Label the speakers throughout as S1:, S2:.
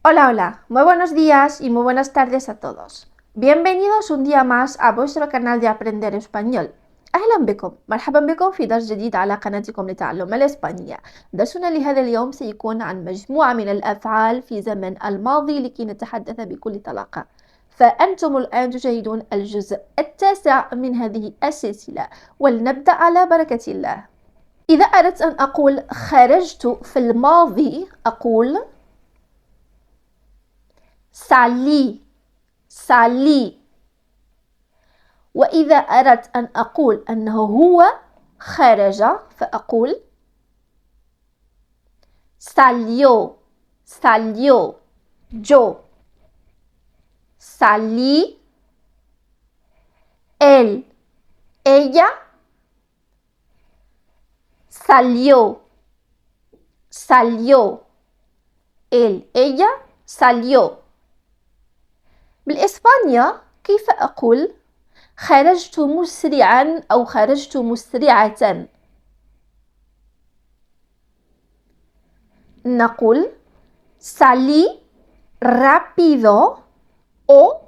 S1: Hola, hola, muy buenos días y muy buenas tardes a todos. Bienvenidos un día más a vuestro canal de Aprender Español. أهلا بكم، مرحبا بكم في درس جديد على قناتكم لتعلم الإسبانية. درسنا لهذا اليوم سيكون عن مجموعة من الأفعال في زمن الماضي لكي نتحدث بكل طلاقة. فأنتم الآن تشاهدون الجزء التاسع من هذه السلسلة، ولنبدأ على بركة الله. إذا أردت أن أقول خرجت في الماضي أقول salí. وإذا أردت أن أقول أنه هو خرج فأقول salió. Yo salí. Él, ella salió. Él, ella salió. بالإسبانية كيف أقول خرجت مسرعا أو خرجت مسرعة؟ نقول salí rápido o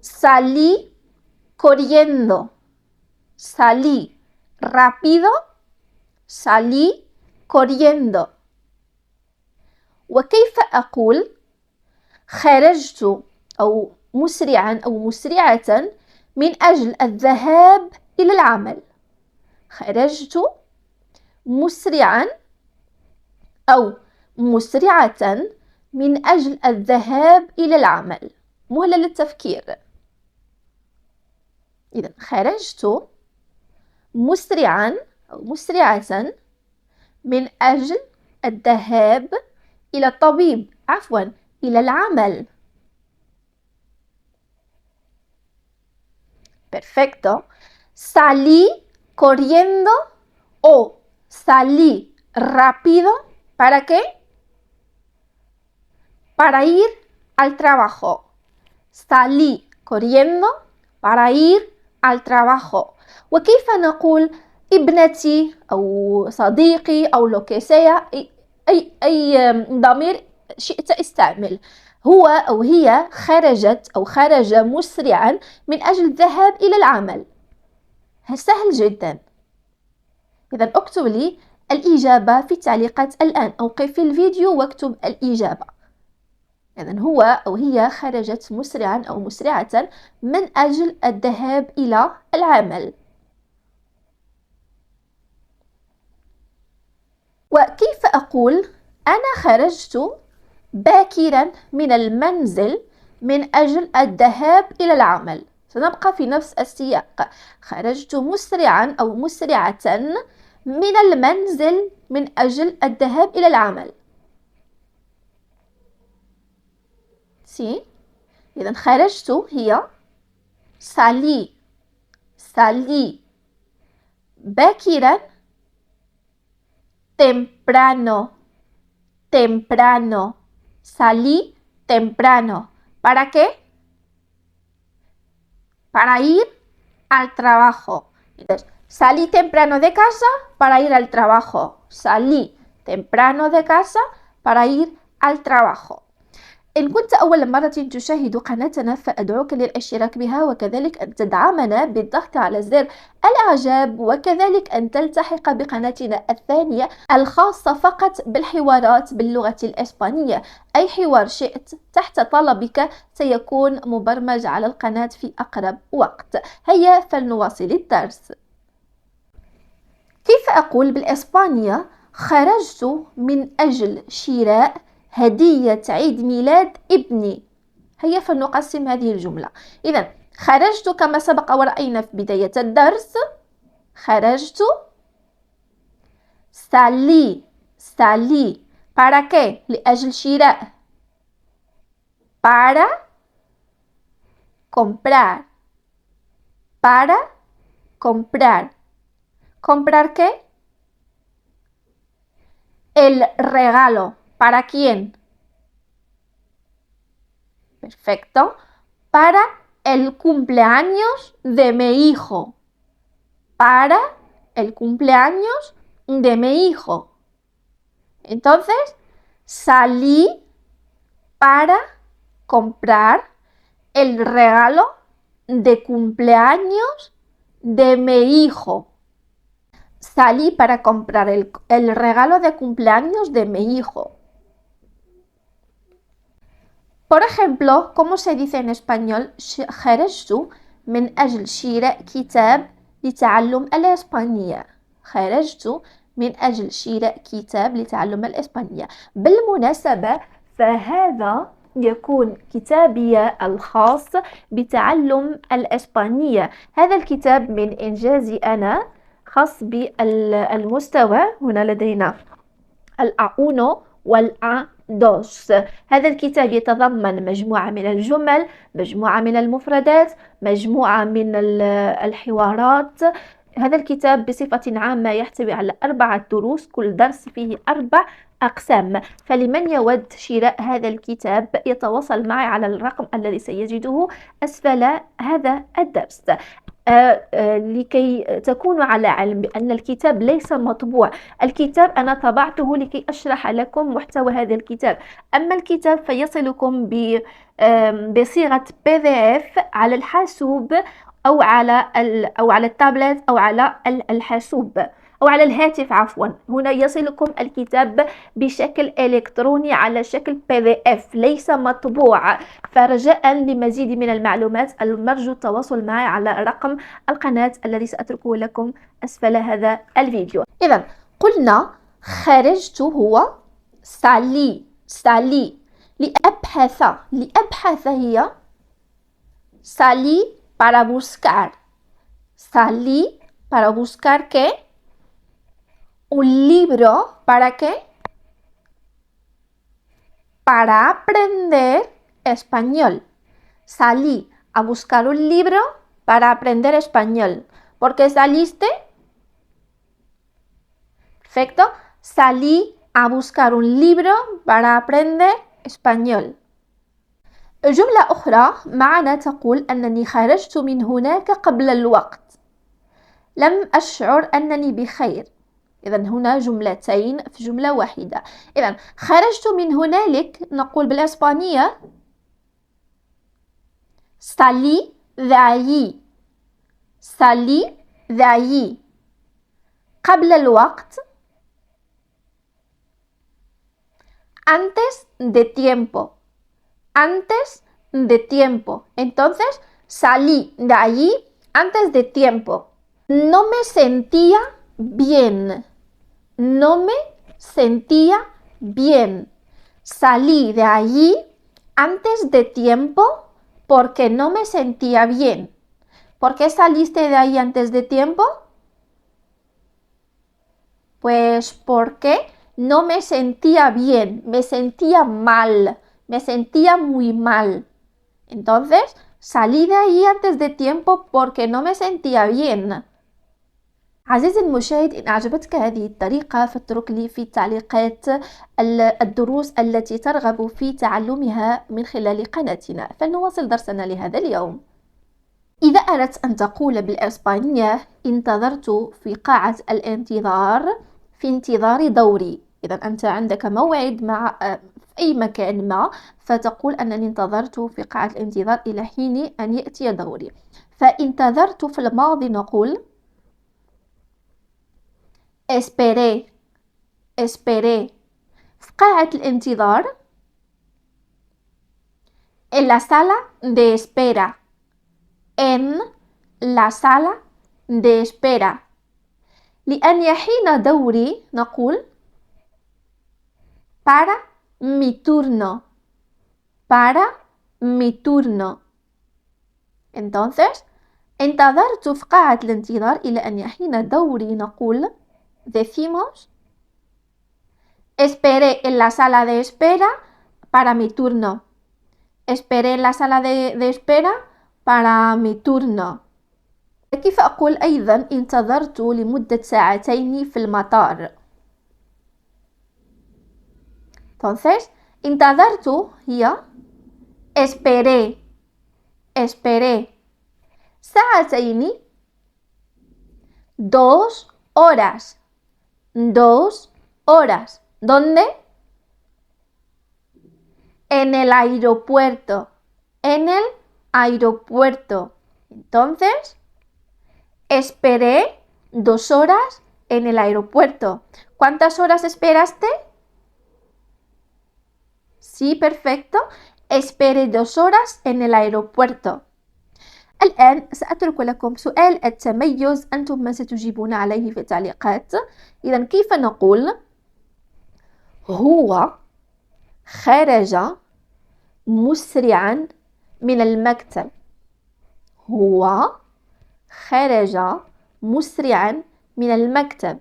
S1: salí corriendo. Salí rápido, salí corriendo. وكيف أقول خرجت أو مسرعا أو مسرعة من أجل الذهاب إلى العمل؟ خرجت مسرعا أو مسرعة من أجل الذهاب إلى العمل. مهلة للتفكير. إذن خرجت مسرعا أو مسرعة من أجل الذهاب إلى الطبيب، إلى العمل. Perfecto. Salí corriendo o salí rápido. ¿Para qué? Para ir al trabajo. Salí corriendo para ir al trabajo. وكيف نقول ابنتي أو صديقي أو lo que sea، أي ضمير شئت استعمل. هو أو هي خرجت أو خرج مسرعا من أجل الذهاب إلى العمل. سهل جدا. إذا اكتب لي الإجابة في التعليقات الآن، أوقف في الفيديو واكتب الإجابة. إذا هو أو هي خرجت مسرعا أو مسرعة من أجل الذهاب إلى العمل. وكيف أقول أنا خرجت باكرا من المنزل من أجل الذهاب إلى العمل؟ سنبقى في نفس السياق. خرجت مسرعا أو مسرعة من المنزل من أجل الذهاب إلى العمل. إذن خرجت هي salí باكرا temprano salí temprano. ¿Para qué? Para ir al trabajo. Entonces, salí temprano de casa para ir al trabajo. Salí temprano de casa para ir al trabajo. إن كنت أول مرة تشاهد قناتنا فأدعوك للاشتراك بها، وكذلك أن تدعمنا بالضغط على زر الإعجاب، وكذلك أن تلتحق بقناتنا الثانية الخاصة فقط بالحوارات باللغة الإسبانية. أي حوار شئت تحت طلبك سيكون مبرمج على القناة في أقرب وقت. هيا فلنواصل الدرس. كيف أقول بالإسبانية خرجت من أجل شراء هدية عيد ميلاد ابني؟ هيا فلنقسم هذه الجملة. إذن خرجت كما سبق ورأينا في بداية الدرس، خرجت salí. ¿Para qué? لأجل شراء. Para comprar. ¿Comprar qué? El regalo. ¿Para quién? Perfecto. Para el cumpleaños de mi hijo. Para el cumpleaños de mi hijo. Entonces, salí para comprar el regalo de cumpleaños de mi hijo. Salí para comprar el regalo de cumpleaños de mi hijo. Por ejemplo, ¿cómo se dice en español? خرجت من أجل شراء كتاب لتعلم الإسبانية. خرجت من أجل شراء كتاب لتعلم الإسبانية. بالمناسبة فهذا يكون كتابي الخاص بتعلم الإسبانية. هذا الكتاب من إنجازي أنا، خاص بالمستوى. هنا لدينا الأ1 والأ2. هذا الكتاب يتضمن مجموعة من الجمل، مجموعة من المفردات، مجموعة من الحوارات. هذا الكتاب بصفة عامة يحتوي على 4 دروس، كل درس فيه 4 أقسام. فلمن يود شراء هذا الكتاب يتواصل معي على الرقم الذي سيجده أسفل هذا الدرس. لكي تكونوا على علم بأن الكتاب ليس مطبوع. الكتاب أنا طبعته لكي أشرح لكم محتوى هذا الكتاب، أما الكتاب فيصلكم بصيغة PDF على الحاسوب أو على التابلت أو على الحاسوب أو على الهاتف عفوا. هنا يصلكم الكتاب بشكل إلكتروني على شكل PDF، ليس مطبوع. فرجاء لمزيد من المعلومات المرجو التواصل معي على رقم القناة الذي سأتركه لكم أسفل هذا الفيديو. إذا قلنا خرجت هو سالي. لأبحث هي salí para buscar. Salí para buscar ¿qué? Un libro. ¿Para qué? Para aprender español. Salí a buscar un libro para aprender español. ¿Por qué saliste? Perfecto. Salí a buscar un libro para aprender español. جملة أخرى معنا تقول أنني خرجت من هناك قبل الوقت. لم أشعر أنني بخير. إذا هنا جملتين في جملة واحدة. إذا خرجت من هنالك نقول بالإسبانية salí de allí. salí de allí. قبل الوقت antes de tiempo. Antes de tiempo. Entonces salí de allí antes de tiempo. No me sentía bien. No me sentía bien. Salí de allí antes de tiempo porque no me sentía bien. ¿Por qué saliste de ahí antes de tiempo? Pues porque no me sentía bien, me sentía mal, me sentía muy mal. Entonces salí de ahí antes de tiempo porque no me sentía bien. عزيزي المشاهد، إن أعجبتك هذه الطريقة فاترك لي في التعليقات الدروس التي ترغب في تعلمها من خلال قناتنا. فلنواصل درسنا لهذا اليوم. إذا أردت أن تقول بالإسبانية انتظرت في قاعة الانتظار في انتظار دوري. إذا أنت عندك موعد مع في أي مكان ما، فتقول أنني انتظرت في قاعة الانتظار إلى حين أن يأتي دوري. فانتظرت في الماضي نقول esperé. في قاعة الانتظار en la sala de espera. En la sala de espera. لأن يحين دوري نقول para mi turno. Para mi turno. Entonces انتظرت في قاعة الانتظار إلى أن يحين دوري نقول decimos esperé en la sala de espera para mi turno. Esperé en la sala de espera para mi turno. كيف أقول أيضا انتظرت لمدة 2 ساعتين في المطار؟ Entonces انتظرت هي esperé. ساعتين 2 horas. 2 horas. ¿Dónde? En el aeropuerto. En el aeropuerto. Entonces, esperé 2 horas en el aeropuerto. ¿Cuántas horas esperaste? Sí, perfecto. Esperé 2 horas en el aeropuerto. الآن سأترك لكم سؤال التميز، أنتم من ستجيبون عليه في التعليقات. إذا كيف نقول هو خرج مسرعا من المكتب؟ هو خرج مسرعا من المكتب.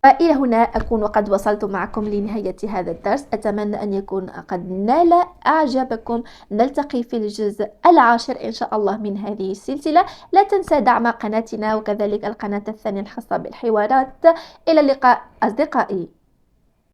S1: وإلى هنا أكون قد وصلت معكم لنهاية هذا الدرس. أتمنى أن يكون قد نال أعجابكم. نلتقي في الجزء 10 إن شاء الله من هذه السلسلة. لا تنسى دعم قناتنا وكذلك القناة الثانية الخاصة بالحوارات. إلى اللقاء أصدقائي.